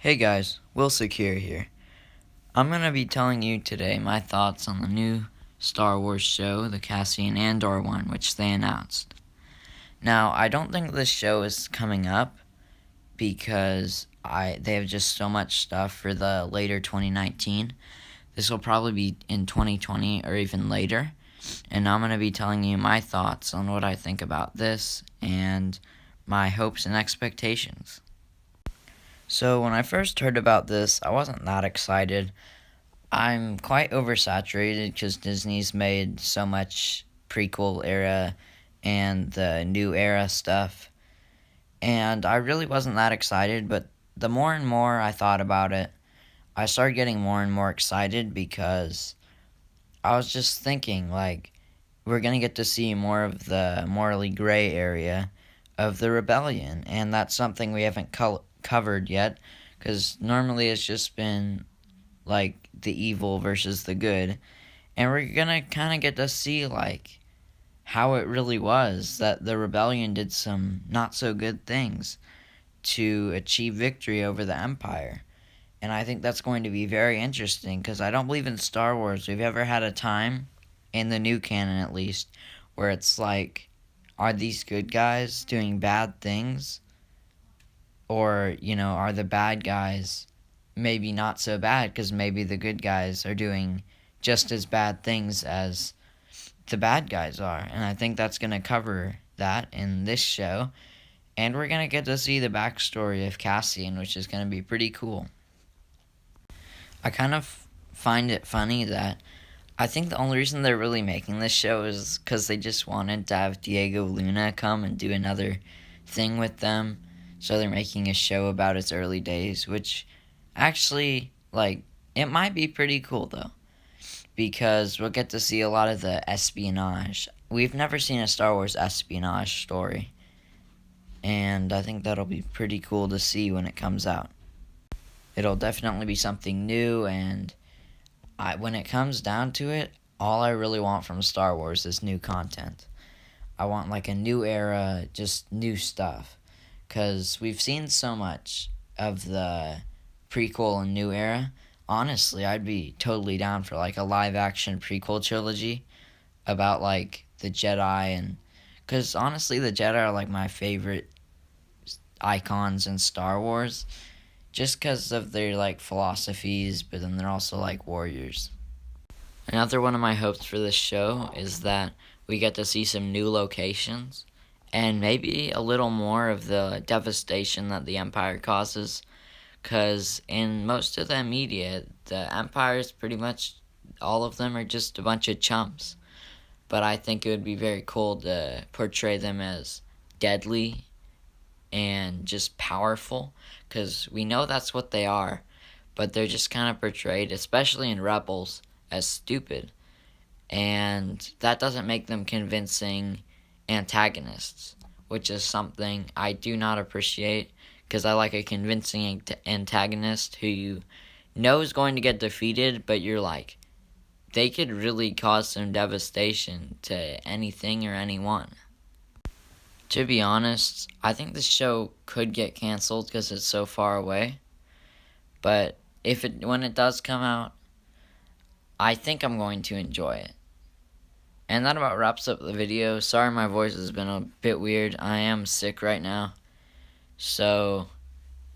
Hey guys, Will Secure here. I'm going to be telling you today my thoughts on the new Star Wars show, the Cassian Andor one, which they announced. Now, I don't think this show is coming up because they have just so much stuff for the later 2019. This will probably be in 2020 or even later. And I'm going to be telling you my thoughts on what I think about this and my hopes and expectations. So when I first heard about this, I wasn't that excited. I'm quite oversaturated because Disney's made so much prequel era and the new era stuff. And I really wasn't that excited, but the more and more I thought about it, I started getting more and more excited because I was just thinking, we're going to get to see more of the morally gray area of the rebellion, and that's something we haven't covered yet, because normally it's just been the evil versus the good, and we're gonna kind of get to see how it really was that the rebellion did some not so good things to achieve victory over the Empire. And I think that's going to be very interesting, because I don't believe in Star Wars we've ever had a time, in the new canon at least, where it's are these good guys doing bad things? Or, are the bad guys maybe not so bad because maybe the good guys are doing just as bad things as the bad guys are. And I think that's going to cover that in this show. And we're going to get to see the backstory of Cassian, which is going to be pretty cool. I kind of find it funny that I think the only reason they're really making this show is because they just wanted to have Diego Luna come and do another thing with them. So they're making a show about its early days, which actually, it might be pretty cool, though. Because we'll get to see a lot of the espionage. We've never seen a Star Wars espionage story. And I think that'll be pretty cool to see when it comes out. It'll definitely be something new, and when it comes down to it, all I really want from Star Wars is new content. I want, a new era, just new stuff. Because we've seen so much of the prequel and new era. Honestly, I'd be totally down for a live-action prequel trilogy about the Jedi, and because honestly the Jedi are my favorite icons in Star Wars, just because of their philosophies, but then they're also warriors. Another one of my hopes for this show is that we get to see some new locations and maybe a little more of the devastation that the Empire causes. Because in most of the media, the Empires, pretty much all of them, are just a bunch of chumps. But I think it would be very cool to portray them as deadly and just powerful. Because we know that's what they are. But they're just kind of portrayed, especially in Rebels, as stupid. And that doesn't make them convincing antagonists, which is something I do not appreciate, because I like a convincing antagonist who you know is going to get defeated, but you're they could really cause some devastation to anything or anyone. To be honest, I think this show could get canceled because it's so far away, but when it does come out, I think I'm going to enjoy it. And that about wraps up the video. Sorry my voice has been a bit weird. I am sick right now. So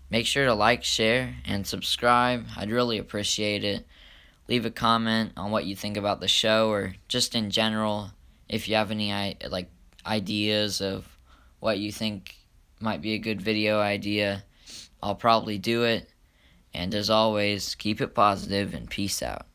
make sure to like, share, and subscribe. I'd really appreciate it. Leave a comment on what you think about the show, or just in general, if you have any ideas of what you think might be a good video idea. I'll probably do it. And as always, keep it positive and peace out.